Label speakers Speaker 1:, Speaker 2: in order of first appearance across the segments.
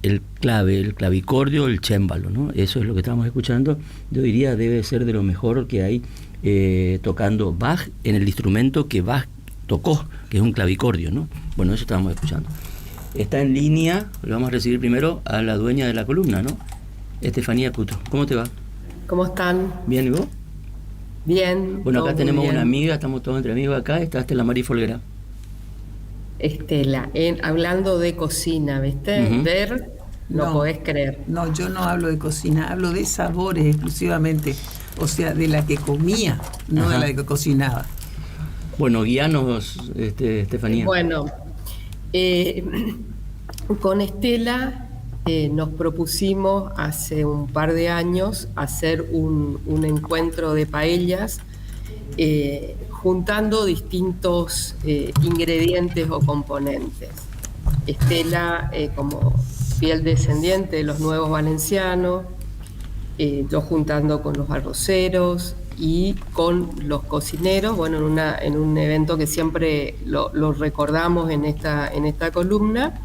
Speaker 1: el clave, el clavicordio, el chémbalo, ¿no? Eso es lo que estamos escuchando. Yo diría debe ser de lo mejor que hay tocando Bach en el instrumento que Bach tocó, que es un clavicordio, ¿no? Bueno, eso estábamos escuchando. Está en línea, lo vamos a recibir primero a la dueña de la columna, ¿no? Estefanía Cutro. ¿Cómo te va?
Speaker 2: ¿Cómo están?
Speaker 1: ¿Bien y vos?
Speaker 2: Bien.
Speaker 1: Bueno, acá tenemos
Speaker 2: bien.
Speaker 1: una amiga, estamos todos entre amigos acá, está Estela María Folguera.
Speaker 2: Estela, hablando de cocina, ¿viste?
Speaker 1: Uh-huh.
Speaker 2: Ver, no podés creer.
Speaker 3: No, yo no hablo de cocina, hablo de sabores exclusivamente. O sea, de la que comía, no
Speaker 1: Ajá.
Speaker 3: de la que cocinaba.
Speaker 1: Bueno, guíanos, Estefanía.
Speaker 2: Bueno, con Estela nos propusimos hace un par de años hacer un encuentro de paellas juntando distintos ingredientes o componentes. Estela como fiel descendiente de los nuevos valencianos, yo juntando con los arroceros y con los cocineros, bueno, en un evento que siempre lo recordamos en esta columna.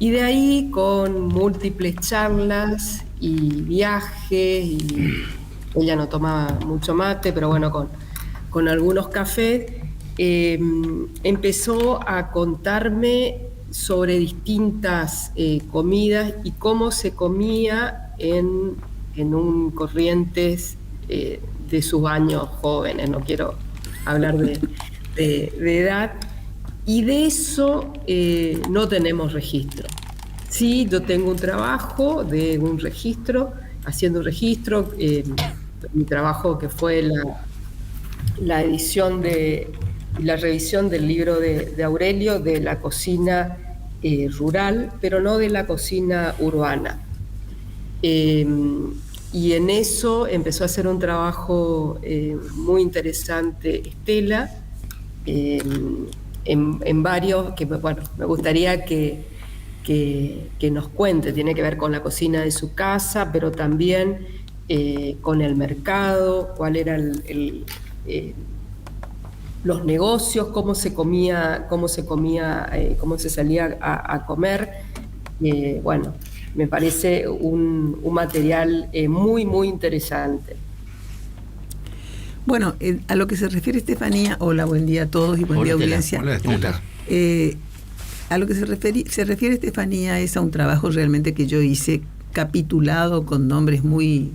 Speaker 2: Y de ahí, con múltiples charlas y viajes, y ella no tomaba mucho mate, pero bueno, con algunos cafés, empezó a contarme sobre distintas comidas y cómo se comía en un Corrientes de sus años jóvenes. No quiero hablar de edad. Y de eso no tenemos registro. Sí, yo tengo un trabajo de un registro, haciendo un registro, mi trabajo que fue la edición la revisión del libro de Aurelio de la cocina rural, pero no de la cocina urbana. Y en eso empezó a hacer un trabajo muy interesante Estela, en varios, que bueno, me gustaría que nos cuente. Tiene que ver con la cocina de su casa, pero también con el mercado, cuál era los negocios, cómo se salía a comer. Bueno, me parece un material muy, muy interesante.
Speaker 3: Bueno, a lo que se refiere Estefanía, hola, buen día a todos y buen día audiencia.
Speaker 4: Hola, Estela.
Speaker 3: A lo que se refiere Estefanía es a un trabajo realmente que yo hice capitulado con nombres muy,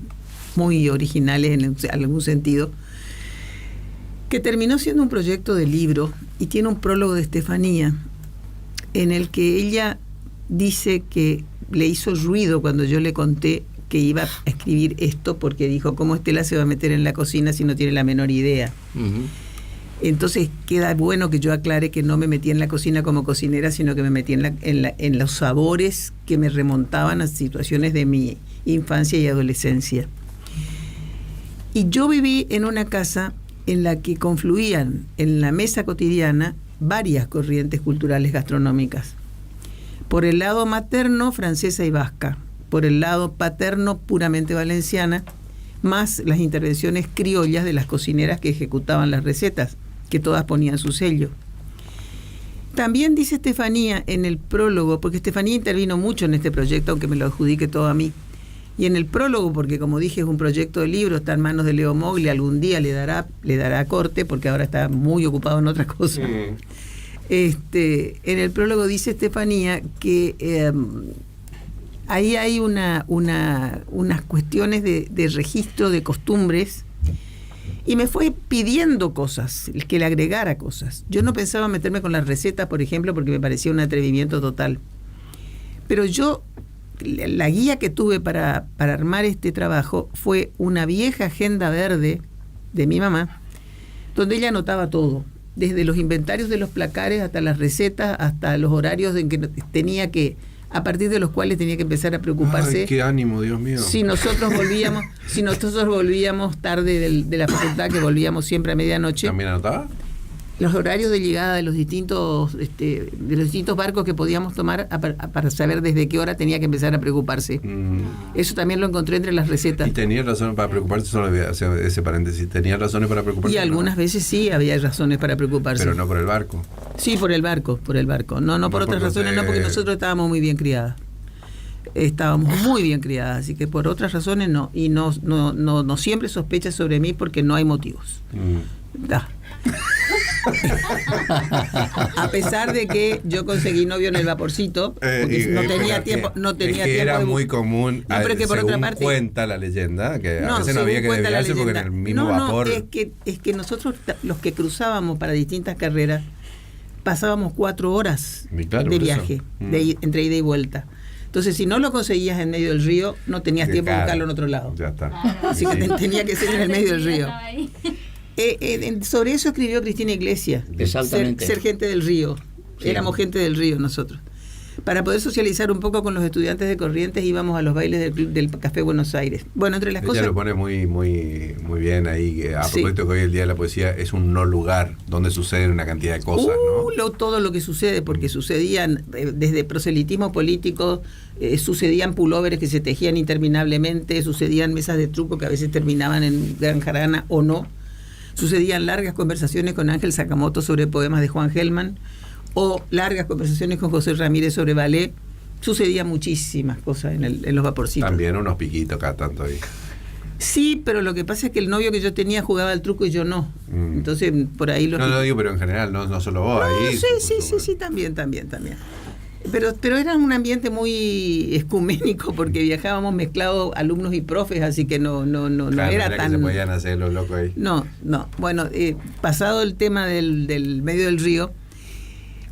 Speaker 3: muy originales en algún sentido, que terminó siendo un proyecto de libro y tiene un prólogo de Estefanía en el que ella dice que le hizo ruido cuando yo le conté que iba a escribir esto, porque dijo, ¿cómo Estela se va a meter en la cocina si no tiene la menor idea? Uh-huh. Entonces queda bueno que yo aclare que no me metí en la cocina como cocinera, sino que me metí en los sabores que me remontaban a situaciones de mi infancia y adolescencia. Y yo viví en una casa en la que confluían en la mesa cotidiana varias corrientes culturales gastronómicas. Por el lado materno, francesa y vasca. Por el lado paterno, puramente valenciana, más las intervenciones criollas de las cocineras que ejecutaban las recetas, que todas ponían su sello. También dice Estefanía en el prólogo, porque Estefanía intervino mucho en este proyecto, aunque me lo adjudique todo a mí, y en el prólogo, porque como dije es un proyecto de libro, está en manos de Leo Mogli, algún día le dará corte, porque ahora está muy ocupado en otra cosa. En el prólogo dice Estefanía que ahí hay unas cuestiones de registro de costumbres, y me fue pidiendo cosas, que le agregara cosas. Yo no pensaba meterme con las recetas, por ejemplo, porque me parecía un atrevimiento total. Pero la guía que tuve para armar este trabajo fue una vieja agenda verde de mi mamá, donde ella anotaba todo, desde los inventarios de los placares hasta las recetas, hasta los horarios en que a partir de los cuales tenía que empezar a preocuparse.
Speaker 4: Ay, qué ánimo, Dios mío.
Speaker 3: Si nosotros volvíamos tarde de la facultad, que volvíamos siempre a medianoche.
Speaker 4: ¿También anotaba?
Speaker 3: Los horarios de llegada de los distintos barcos que podíamos tomar para saber desde qué hora tenía que empezar a preocuparse. Eso también lo encontré entre las recetas.
Speaker 4: ¿Y tenía razones para preocuparse? Solo voy a hacer ese paréntesis. ¿Tenía razones para preocuparse?
Speaker 3: Y algunas veces sí había razones para preocuparse.
Speaker 4: Pero no por el barco.
Speaker 3: Sí, por el barco. No por otras razones, no, porque nosotros estábamos muy bien criadas. estábamos muy bien criadas, así que por otras razones no. Y no siempre sospecha sobre mí porque no hay motivos. Da. A pesar de que yo conseguí novio en el Vaporcito, porque no tenía tiempo,
Speaker 4: era muy común,
Speaker 3: no, pero que por
Speaker 4: según
Speaker 3: otra parte
Speaker 4: cuenta la leyenda, que a veces no había que desviarse porque en el mismo vapor.
Speaker 3: Es que nosotros, los que cruzábamos para distintas carreras, pasábamos 4 horas de viaje, entre ida y vuelta. Entonces, si no lo conseguías en medio del río, no tenías tiempo de buscarlo en otro lado.
Speaker 4: Ya está.
Speaker 3: Así que tenía que ser en el medio del río. Sobre eso escribió Cristina Iglesias.
Speaker 1: Exactamente.
Speaker 3: Ser gente del río. Sí. Éramos gente del río nosotros. Para poder socializar un poco con los estudiantes de Corrientes, íbamos a los bailes del Café Buenos Aires. Bueno, entre las
Speaker 4: Ella
Speaker 3: cosas...
Speaker 4: lo pone muy bien ahí, que a propósito que hoy el Día de la Poesía es un no lugar donde suceden una cantidad de cosas, ¿no?
Speaker 3: Todo lo que sucede, porque sucedían desde proselitismo político, sucedían pulóveres que se tejían interminablemente, sucedían mesas de truco que a veces terminaban en gran jarana o no, sucedían largas conversaciones con Ángel Sakamoto sobre poemas de Juan Gelman, o largas conversaciones con José Ramírez sobre ballet. Sucedían muchísimas cosas en los vaporcitos.
Speaker 4: También unos piquitos cada tanto ahí.
Speaker 3: Sí, pero lo que pasa es que el novio que yo tenía jugaba al truco y yo no. Entonces, por ahí
Speaker 4: No lo digo, pero en general, no solo vos ahí.
Speaker 3: Sí, también. Pero era un ambiente muy escuménico porque viajábamos mezclados alumnos y profes, así que no era tan...
Speaker 4: Que se podían hacer los locos ahí.
Speaker 3: No. Bueno, pasado el tema del medio del río,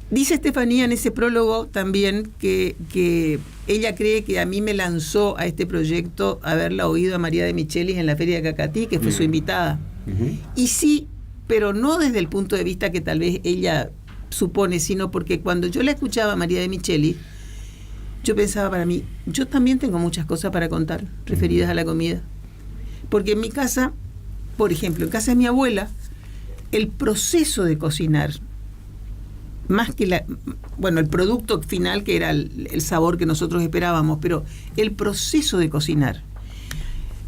Speaker 3: dice Estefanía en ese prólogo también que ella cree que a mí me lanzó a este proyecto haberla oído a María de Michelis en la Feria de Cacatí, que fue su invitada. Y sí, pero no desde el punto de vista que tal vez ella supone, sino porque cuando yo la escuchaba a María de Michelis, yo pensaba para mí, yo también tengo muchas cosas para contar referidas a la comida. Porque en mi casa, por ejemplo, en casa de mi abuela, el proceso de cocinar, más que el producto final, que era el sabor que nosotros esperábamos, pero el proceso de cocinar.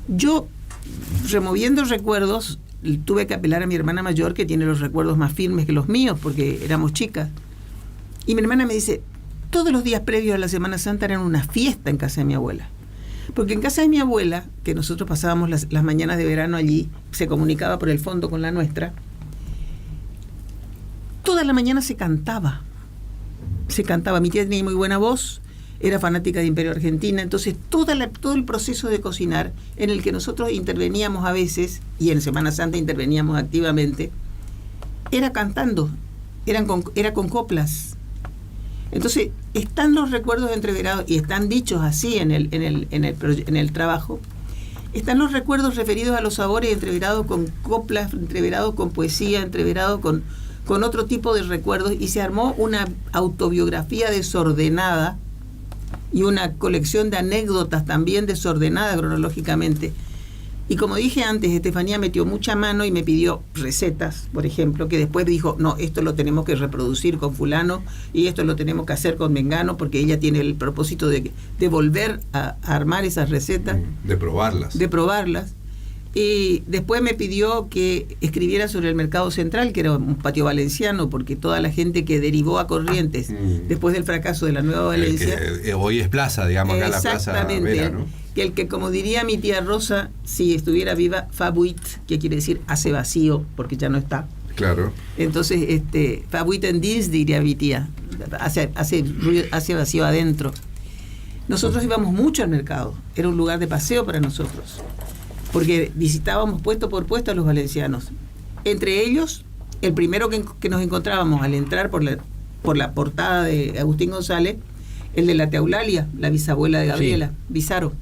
Speaker 3: Yo, removiendo recuerdos, tuve que apelar a mi hermana mayor, que tiene los recuerdos más firmes que los míos, porque éramos chicas. Y mi hermana me dice, todos los días previos a la Semana Santa eran una fiesta en casa de mi abuela. Porque en casa de mi abuela, que nosotros pasábamos las mañanas de verano allí, se comunicaba por el fondo con la nuestra, toda la mañana se cantaba. Mi tía tenía muy buena voz, era fanática de Imperio Argentina, entonces todo el proceso de cocinar, en el que nosotros interveníamos a veces, y en Semana Santa interveníamos activamente, era cantando, era con coplas. Entonces, están los recuerdos entreverados, y están dichos así en el trabajo, están los recuerdos referidos a los sabores entreverados con coplas, entreverados con poesía, entreverados con otro tipo de recuerdos, y se armó una autobiografía desordenada y una colección de anécdotas también desordenada cronológicamente. Y como dije antes, Estefanía metió mucha mano y me pidió recetas, por ejemplo, que después dijo, no, esto lo tenemos que reproducir con fulano y esto lo tenemos que hacer con mengano, porque ella tiene el propósito de volver a armar esas recetas. De probarlas. Y después me pidió que escribiera sobre el Mercado Central, que era un patio valenciano, porque toda la gente que derivó a Corrientes después del fracaso de la Nueva Valencia,
Speaker 4: que hoy es plaza, digamos, acá la Plaza Vera, ¿no?
Speaker 3: Que como diría mi tía Rosa, si estuviera viva, fabuit, que quiere decir hace vacío, porque ya no está.
Speaker 4: Claro.
Speaker 3: Entonces, fabuit en dis, diría mi tía, hace vacío adentro. Nosotros íbamos mucho al mercado, era un lugar de paseo para nosotros, porque visitábamos puesto por puesto a los valencianos. Entre ellos, el primero que nos encontrábamos al entrar por la portada de Agustín González, el de la tía Eulalia, la bisabuela de Gabriela, sí. Bizarro.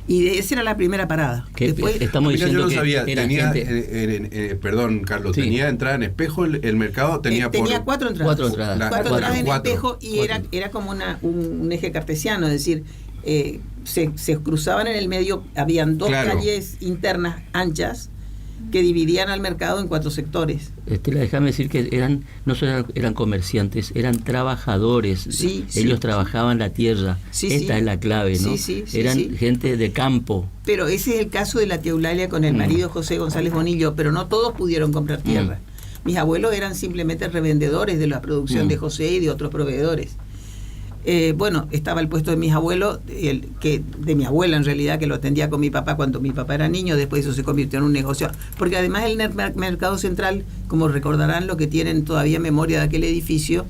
Speaker 3: Y esa era la primera parada.
Speaker 1: Después, estamos diciendo
Speaker 4: yo no sabía,
Speaker 1: que
Speaker 4: tenía, perdón, Carlos, sí. ¿Tenía entrada en Espejo el mercado? Tenía
Speaker 3: 4 entradas. 4 entradas en Espejo, y
Speaker 4: 4.
Speaker 3: Era como un eje cartesiano, es decir, se cruzaban en el medio, habían 2 calles internas anchas que dividían al mercado en 4 sectores.
Speaker 1: Estela, déjame decir que no solo eran comerciantes, eran trabajadores.
Speaker 3: Sí,
Speaker 1: ellos trabajaban la tierra. Esta es la clave, ¿no? Eran gente de campo.
Speaker 3: Pero ese es el caso de la tía Eulalia con el marido José González Bonillo, pero no todos pudieron comprar tierra. Mis abuelos eran simplemente revendedores de la producción de José y de otros proveedores. Bueno, estaba el puesto de mis abuelos, de mi abuela en realidad, que lo atendía con mi papá cuando mi papá era niño. Después eso se convirtió en un negocio, porque además el mercado central, como recordarán lo que tienen todavía memoria de aquel edificio,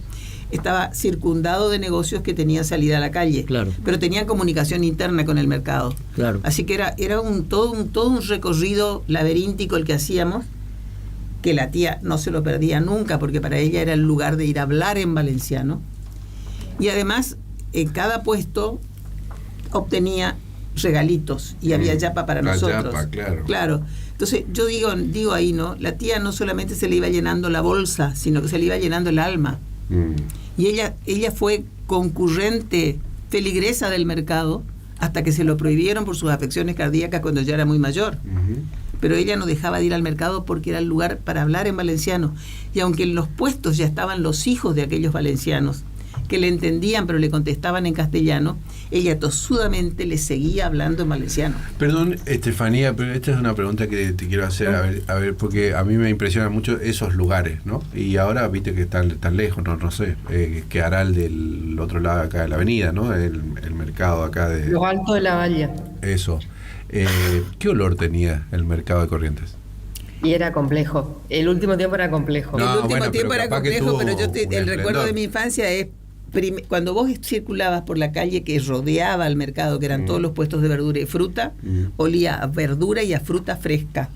Speaker 3: estaba circundado de negocios que tenían salida a la calle,
Speaker 1: claro,
Speaker 3: pero tenían comunicación interna con el mercado,
Speaker 1: claro.
Speaker 3: Así que era todo un recorrido laberíntico el que hacíamos, que la tía no se lo perdía nunca, porque para ella era el lugar de ir a hablar en valenciano. Y además, en cada puesto obtenía regalitos y había yapa para nosotros.
Speaker 4: Yapa,
Speaker 3: claro. Entonces, yo digo ahí, ¿no? La tía no solamente se le iba llenando la bolsa, sino que se le iba llenando el alma. Y ella fue concurrente, feligresa del mercado, hasta que se lo prohibieron por sus afecciones cardíacas cuando ya era muy mayor. Pero ella no dejaba de ir al mercado porque era el lugar para hablar en valenciano. Y aunque en los puestos ya estaban los hijos de aquellos valencianos, que le entendían pero le contestaban en castellano, ella tosudamente le seguía hablando en valenciano.
Speaker 4: Perdón, Estefanía, pero esta es una pregunta que te quiero hacer, a ver, porque a mí me impresionan mucho esos lugares, ¿no? Y ahora viste que están lejos, no sé, que hará el del otro lado acá de la avenida, ¿no? El mercado acá de...
Speaker 2: Los Altos de la Valle.
Speaker 4: Eso. ¿Qué olor tenía el mercado de Corrientes?
Speaker 2: Y era complejo. El último tiempo era complejo.
Speaker 3: El último tiempo era complejo, pero el recuerdo de mi infancia es cuando vos circulabas por la calle que rodeaba el mercado, que eran todos los puestos de verdura y fruta, olía a verdura y a fruta fresca.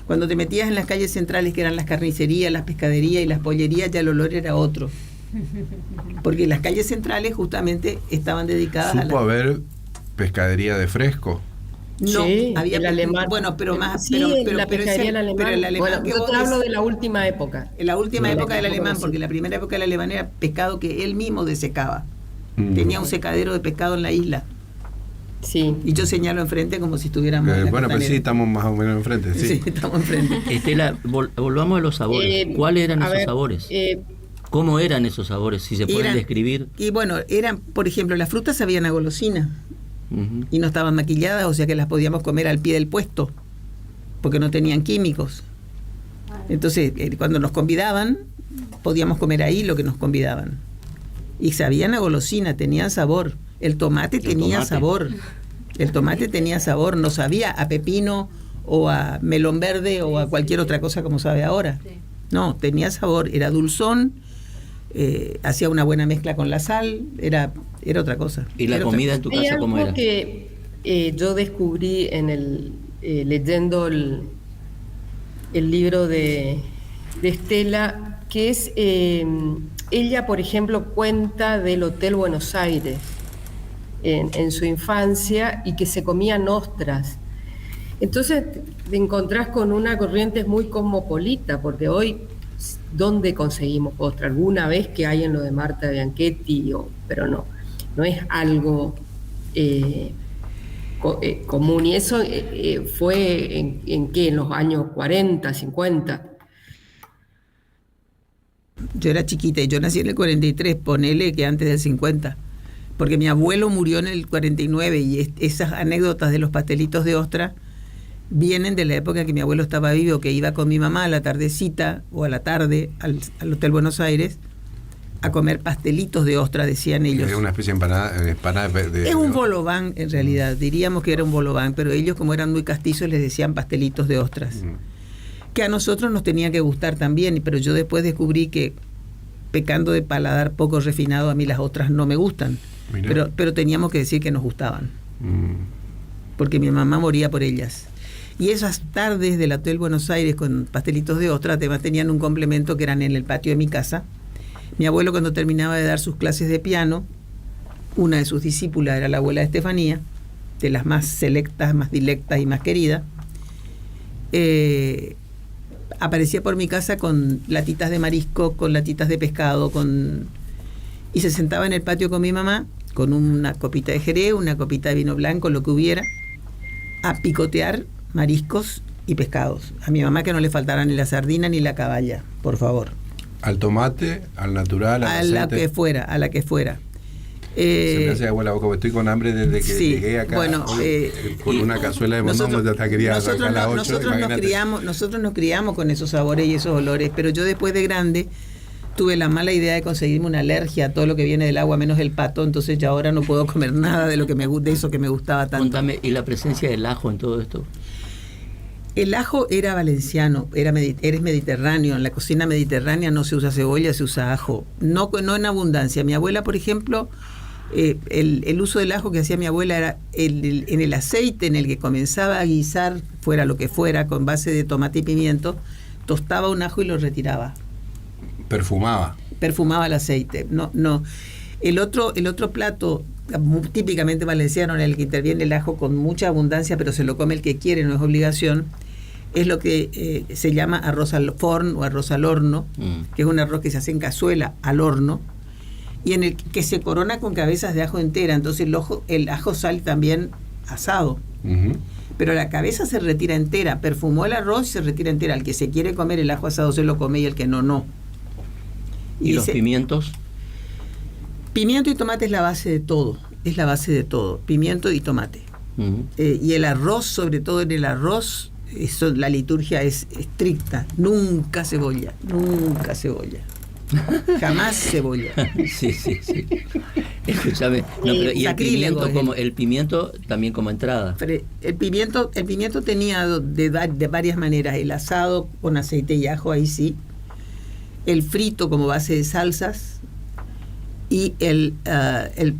Speaker 3: Cuando te metías en las calles centrales, que eran las carnicerías, las pescaderías y las pollerías, ya el olor era otro. Porque las calles centrales justamente estaban dedicadas
Speaker 4: ¿Supo haber pescadería de fresco?
Speaker 3: No,
Speaker 2: sí,
Speaker 3: había
Speaker 2: el alemán.
Speaker 3: Bueno, pero más.
Speaker 2: Sí, la pescadería del alemán.
Speaker 3: Pero el alemán,
Speaker 2: bueno, yo te hablo de la última época.
Speaker 3: En la última época del alemán, porque la primera época del alemán era pescado que él mismo desecaba. Tenía un secadero de pescado en la isla.
Speaker 2: Sí.
Speaker 3: Y yo señalo enfrente como si estuviéramos en la
Speaker 4: bueno,
Speaker 3: costanera.
Speaker 4: pues sí, estamos más o menos enfrente. Sí,
Speaker 3: estamos enfrente.
Speaker 1: Estela, volvamos a los sabores. ¿Cuáles eran esos sabores? ¿Cómo eran esos sabores? Si se pueden describir.
Speaker 3: Y bueno, eran, por ejemplo, las frutas sabían a golosina. Y no estaban maquilladas, o sea que las podíamos comer al pie del puesto, porque no tenían químicos. Entonces, cuando nos convidaban, podíamos comer ahí lo que nos convidaban. Y sabían a golosina, tenían sabor. El tomate tenía sabor. El tomate tenía sabor, no sabía a pepino o a melón verde o a cualquier otra cosa como sabe ahora. No, tenía sabor, era dulzón, hacía una buena mezcla con la sal, era otra cosa.
Speaker 1: ¿Y la comida en tu casa cómo era?
Speaker 2: Que yo descubrí leyendo el libro de Estela, que es, ella, por ejemplo, cuenta del Hotel Buenos Aires en su infancia y que se comían ostras. Entonces te encontrás con una Corrientes muy cosmopolita, porque hoy, ¿dónde conseguimos ostras? Alguna vez que hay en lo de Marta Bianchetti, pero no es algo común. Y eso fue en ¿qué? En los años 40, 50.
Speaker 3: Yo era chiquita y yo nací en el 43, ponele que antes del 50, porque mi abuelo murió en el 49 y esas anécdotas de los pastelitos de ostra vienen de la época en que mi abuelo estaba vivo, que iba con mi mamá a la tardecita o a la tarde al Hotel Buenos Aires a comer pastelitos de ostra, decían ellos.
Speaker 4: Es una especie de empanada
Speaker 3: es un bolobán, en realidad, diríamos que era un bolobán, pero ellos, como eran muy castizos, les decían pastelitos de ostras. Que a nosotros nos tenía que gustar también, pero yo después descubrí que, pecando de paladar poco refinado, a mí las ostras no me gustan. Pero teníamos que decir que nos gustaban. Porque mi mamá moría por ellas. Y esas tardes del Hotel Buenos Aires con pastelitos de ostra, además tenían un complemento que eran en el patio de mi casa. Mi abuelo, cuando terminaba de dar sus clases de piano, una de sus discípulas era la abuela de Estefanía, de las más selectas, más dilectas y más queridas, aparecía por mi casa con latitas de marisco, con latitas de pescado, y se sentaba en el patio con mi mamá, con una copita de jerez, una copita de vino blanco, lo que hubiera, a picotear mariscos y pescados. A mi mamá que no le faltara ni la sardina ni la caballa, por favor.
Speaker 4: ¿Al tomate, al natural, al aceite?
Speaker 3: A la que fuera.
Speaker 4: Se me hace agua la boca, porque estoy con hambre desde que llegué acá.
Speaker 3: Bueno,
Speaker 4: con una cazuela de mondongo hasta quería arrancar a las 8.
Speaker 3: Nosotros nos criamos con esos sabores y esos olores, pero yo después de grande tuve la mala idea de conseguirme una alergia a todo lo que viene del agua menos el pato, entonces ya ahora no puedo comer nada de lo que de eso que me gustaba tanto.
Speaker 1: Contame, ¿y la presencia del ajo en todo esto?
Speaker 3: El ajo era valenciano, eres mediterráneo. En la cocina mediterránea no se usa cebolla, se usa ajo. No en abundancia. Mi abuela, por ejemplo, el uso del ajo que hacía mi abuela era en el aceite en el que comenzaba a guisar, fuera lo que fuera, con base de tomate y pimiento, tostaba un ajo y lo retiraba. Perfumaba el aceite. No. El otro plato típicamente valenciano en el que interviene el ajo con mucha abundancia, pero se lo come el que quiere, no es obligación, es lo que se llama arroz al forn o arroz al horno, que es un arroz que se hace en cazuela al horno y en el que se corona con cabezas de ajo entera. Entonces el ajo sale también asado. Pero la cabeza se retira entera. Perfumó el arroz y se retira entera. El que se quiere comer el ajo asado se lo come y el que no.
Speaker 1: ¿Y los pimientos?
Speaker 3: Pimiento y tomate es la base de todo. Es la base de todo. Pimiento y tomate. Y el arroz, sobre todo en el arroz, la liturgia es estricta. Nunca cebolla. Jamás cebolla.
Speaker 1: Sí. Escúchame, pero ¿y el pimiento también como entrada?
Speaker 3: El pimiento tenía de varias maneras. El asado con aceite y ajo, ahí sí. El frito como base de salsas. Y el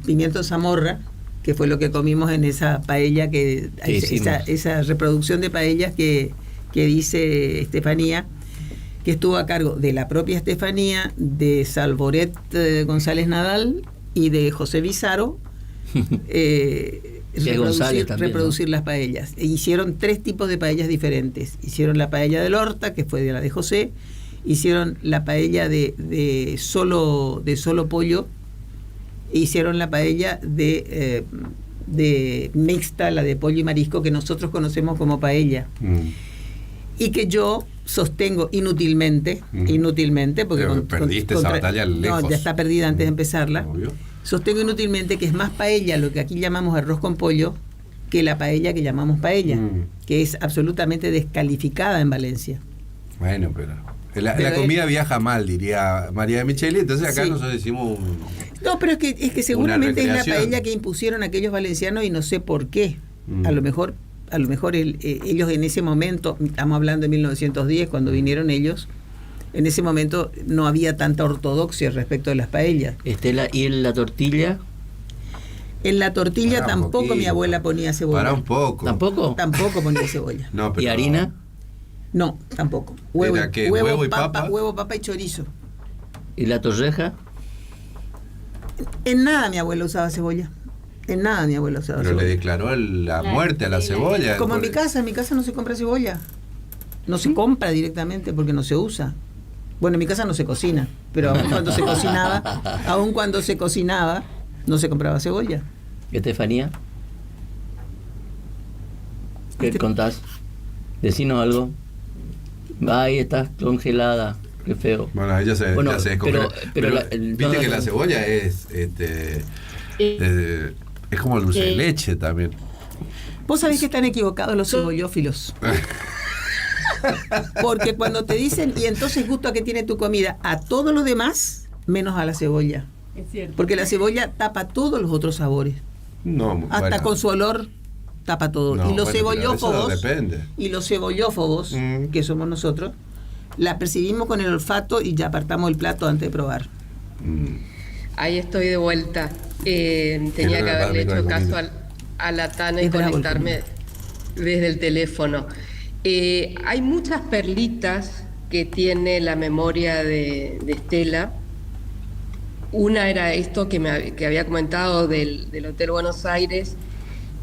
Speaker 3: pimiento zamorra, que fue lo que comimos en esa paella, esa reproducción de paellas que dice Estefanía, que estuvo a cargo de la propia Estefanía, de Salvoret González Nadal y de José Bizarro, reproducir las paellas. E hicieron 3 tipos de paellas diferentes. Hicieron la paella del Horta, que fue de la de José, hicieron la paella de solo pollo, e hicieron la paella de mixta, la de pollo y marisco, que nosotros conocemos como paella. Y que yo sostengo inútilmente, porque
Speaker 4: perdiste esa batalla lejos.
Speaker 3: No, ya está perdida antes de empezarla.
Speaker 4: Obvio.
Speaker 3: Sostengo inútilmente que es más paella lo que aquí llamamos arroz con pollo que la paella que llamamos paella, que es absolutamente descalificada en Valencia.
Speaker 4: Bueno, pero la comida viaja mal, diría María de Micheli, entonces acá nosotros decimos
Speaker 3: no, pero es que seguramente es la paella que impusieron aquellos valencianos y no sé por qué. A lo mejor ellos en ese momento, estamos hablando de 1910, cuando vinieron ellos, en ese momento no había tanta ortodoxia respecto de las paellas.
Speaker 1: Estela, ¿y en la tortilla?
Speaker 3: En la tortilla tampoco mi abuela ponía cebolla.
Speaker 4: Para un poco.
Speaker 1: ¿Tampoco?
Speaker 3: Tampoco ponía cebolla.
Speaker 4: No, pero
Speaker 1: ¿Y harina?
Speaker 3: No, tampoco.
Speaker 4: ¿Huevo y papa?
Speaker 3: Huevo, papa y chorizo.
Speaker 1: ¿Y la torreja?
Speaker 3: En nada mi abuela usaba cebolla. En nada mi abuela usaba cebolla.
Speaker 4: Pero le declaró la muerte a la cebolla.
Speaker 3: Como en mi casa no se compra cebolla. No se compra directamente porque no se usa. Bueno, en mi casa no se cocina, pero aún cuando se cocinaba, no se compraba cebolla.
Speaker 1: Estefanía, ¿qué contás? Decinos algo. Ahí estás congelada, qué feo.
Speaker 4: Bueno, ella se descongela. Viste que la cebolla es como dulce de leche también.
Speaker 3: Vos sabés que están equivocados los cebollófilos. Porque cuando te dicen, y entonces gusto a qué tiene tu comida, a todo lo demás, menos a la cebolla.
Speaker 2: Es cierto.
Speaker 3: Porque la cebolla tapa todos los otros sabores.
Speaker 4: No,
Speaker 3: hasta con su olor tapa todo.
Speaker 4: No,
Speaker 3: y los cebollófobos,
Speaker 4: depende.
Speaker 3: Que somos nosotros, la percibimos con el olfato y ya apartamos el plato antes de probar.
Speaker 2: Ahí estoy de vuelta. Tenía que haberle hecho caso a la Tana y conectarme desde el teléfono. Hay muchas perlitas que tiene la memoria de Estela. Una era esto que había comentado del Hotel Buenos Aires,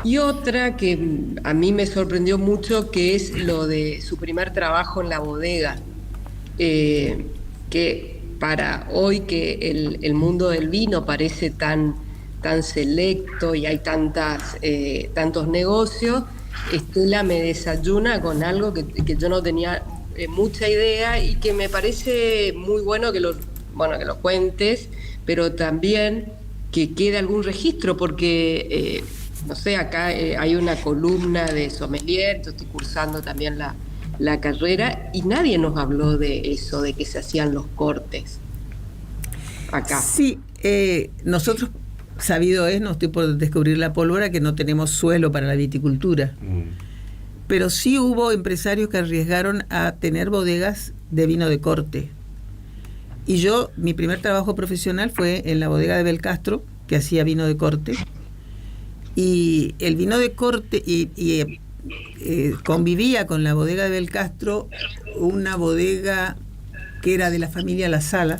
Speaker 2: y otra que a mí me sorprendió mucho, que es lo de su primer trabajo en la bodega, que para hoy que el mundo del vino parece tan selecto y hay tantos negocios, Estela me desayuna con algo que yo no tenía mucha idea, y que me parece muy bueno que lo cuentes, pero también que quede algún registro, porque no sé, acá hay una columna de sommelier, yo estoy cursando también la carrera, y nadie nos habló de eso, de que se hacían los cortes. acá.
Speaker 3: Sí, nosotros, sabido es, no estoy por descubrir la pólvora, que no tenemos suelo para la viticultura. Pero sí hubo empresarios que arriesgaron a tener bodegas de vino de corte. Y mi primer trabajo profesional fue en la bodega de Belcastro, que hacía vino de corte. Y el vino de corte, convivía con la bodega de Belcastro una bodega que era de la familia La Sala,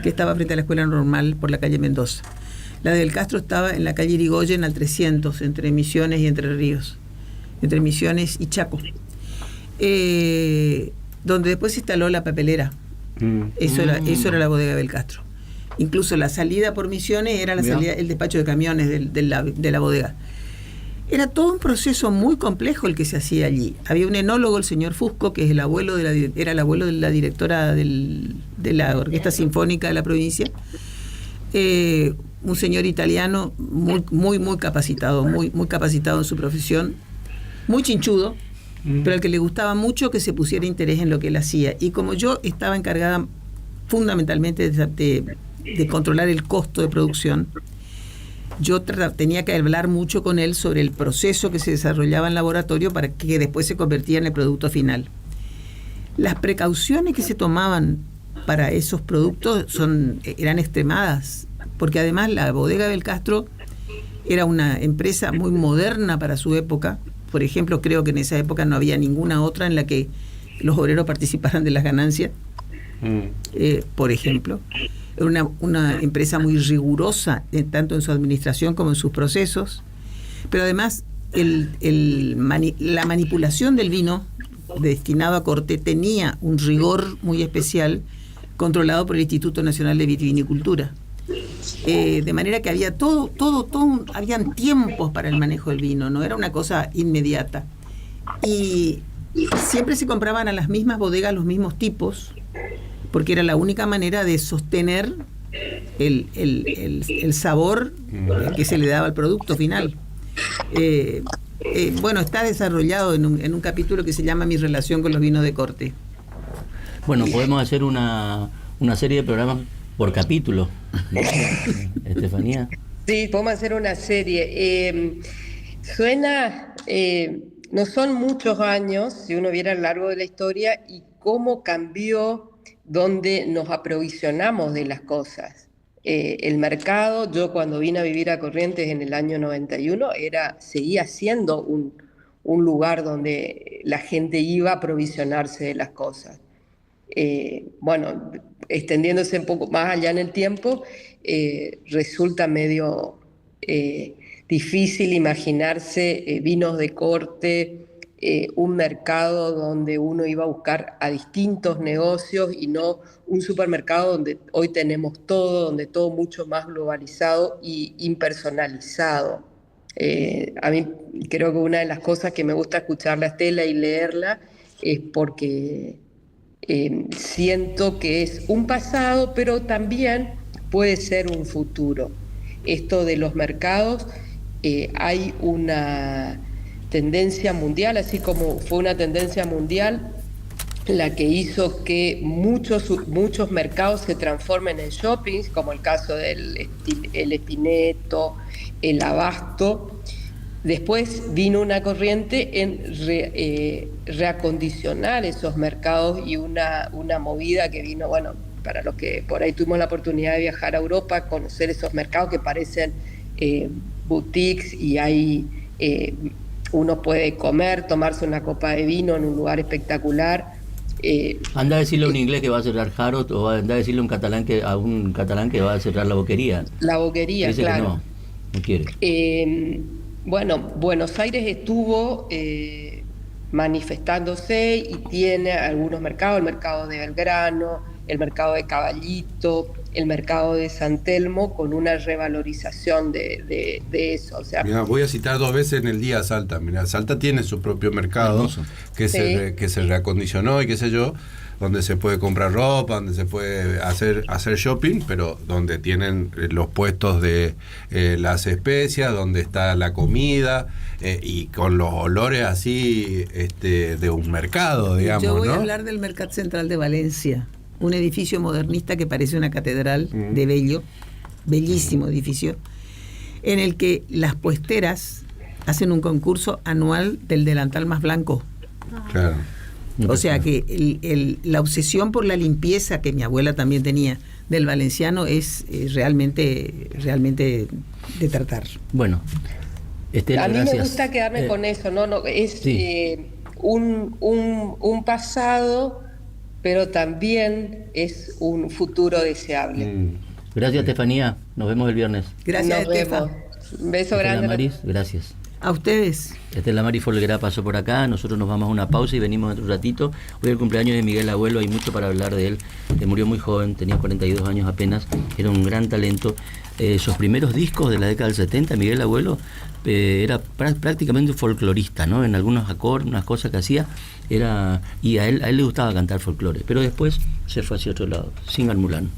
Speaker 3: que estaba frente a la Escuela Normal por la calle Mendoza. La de Belcastro estaba en la calle Irigoyen al 300, entre Misiones y Entre Ríos, entre Misiones y Chaco, donde después se instaló la papelera. Eso era la bodega de Belcastro. Incluso la salida por Misiones era la salida, el despacho de camiones de la bodega. Era todo un proceso muy complejo el que se hacía allí. Había un enólogo, el señor Fusco, que es era el abuelo de la directora de la Orquesta Sinfónica de la provincia. Un señor italiano muy capacitado, muy capacitado en su profesión, muy chinchudo, pero al que le gustaba mucho que se pusiera interés en lo que él hacía. Y como yo estaba encargada fundamentalmente de controlar el costo de producción, yo tenía que hablar mucho con él sobre el proceso que se desarrollaba en laboratorio para que después se convertía en el producto final. Las precauciones que se tomaban para esos productos eran extremadas, porque además la bodega Belcastro era una empresa muy moderna para su época. Por ejemplo, creo que en esa época no había ninguna otra en la que los obreros participaran de las ganancias. Por ejemplo, era una empresa muy rigurosa, tanto en su administración como en sus procesos. Pero además, la manipulación del vino destinado a corte tenía un rigor muy especial, controlado por el Instituto Nacional de Vitivinicultura. De manera que había habían tiempos para el manejo del vino, no era una cosa inmediata. Y siempre se compraban a las mismas bodegas los mismos tipos, porque era la única manera de sostener el sabor que se le daba al producto final. Bueno, está desarrollado en un capítulo que se llama Mi relación con los vinos de corte.
Speaker 1: Bueno, podemos hacer una serie de programas por capítulo, ¿no? Estefanía.
Speaker 2: Sí, podemos hacer una serie. Suena, no son muchos años, si uno viera a lo largo de la historia, y cómo cambió donde nos aprovisionamos de las cosas. El mercado, yo cuando vine a vivir a Corrientes en el año 91, seguía siendo un lugar donde la gente iba a aprovisionarse de las cosas. Bueno, extendiéndose un poco más allá en el tiempo, resulta medio difícil imaginarse vinos de corte, un mercado donde uno iba a buscar a distintos negocios y no un supermercado donde hoy tenemos todo, donde todo mucho más globalizado y impersonalizado. A mí creo que una de las cosas que me gusta escucharla a Estela y leerla es porque siento que es un pasado, pero también puede ser un futuro. Esto de los mercados, hay una tendencia mundial, así como fue una tendencia mundial la que hizo que muchos mercados se transformen en shoppings, como el caso del Espineto, el Abasto. Después vino una corriente en reacondicionar esos mercados y una movida que vino, bueno, para los que por ahí tuvimos la oportunidad de viajar a Europa, conocer esos mercados que parecen boutiques y hay uno puede comer, tomarse una copa de vino en un lugar espectacular.
Speaker 1: Anda a decirle a un inglés que va a cerrar Harrods, o anda a decirle a un catalán que va a cerrar la boquería.
Speaker 2: La boquería,
Speaker 1: dice
Speaker 2: claro.
Speaker 1: Que no quiere.
Speaker 2: Bueno, Buenos Aires estuvo manifestándose y tiene algunos mercados, el mercado de Belgrano, el mercado de Caballito, el mercado de San Telmo, con una revalorización de eso. O sea,
Speaker 4: mirá, voy a citar 2 veces en el día a Salta. Mirá, Salta tiene su propio mercado que se reacondicionó y qué sé yo, donde se puede comprar ropa, donde se puede hacer shopping, pero donde tienen los puestos de las especias, donde está la comida y con los olores así de un mercado, digamos.
Speaker 3: Yo voy
Speaker 4: a
Speaker 3: hablar del Mercat Central de Valencia. un edificio modernista que parece una catedral de Bello, bellísimo edificio, en el que las puesteras hacen un concurso anual del delantal más blanco.
Speaker 4: Claro.
Speaker 3: O sea que la obsesión por la limpieza que mi abuela también tenía del valenciano es realmente de tratar.
Speaker 1: Bueno, Estela,
Speaker 2: a mí
Speaker 1: gracias.
Speaker 2: me gusta quedarme con eso, ¿no? Es
Speaker 1: Sí.
Speaker 2: un pasado, pero también es un futuro deseable.
Speaker 1: Gracias, Estefanía. Nos vemos el viernes.
Speaker 3: Gracias,
Speaker 2: Nos
Speaker 3: Estefa.
Speaker 2: vemos. Un beso
Speaker 1: Estela
Speaker 2: grande.
Speaker 1: Maris, gracias.
Speaker 3: A ustedes.
Speaker 1: Estela Maris Folguera pasó por acá, nosotros nos vamos a una pausa y venimos dentro de un ratito. Hoy es el cumpleaños de Miguel Abuelo, hay mucho para hablar de él. Murió muy joven, tenía 42 años apenas, era un gran talento. Sus primeros discos de la década del 70, Miguel Abuelo era prácticamente un folclorista, ¿no? En algunos acordes, unas cosas que hacía, y a él le gustaba cantar folclore, pero después se fue hacia otro lado, Singar Mulán.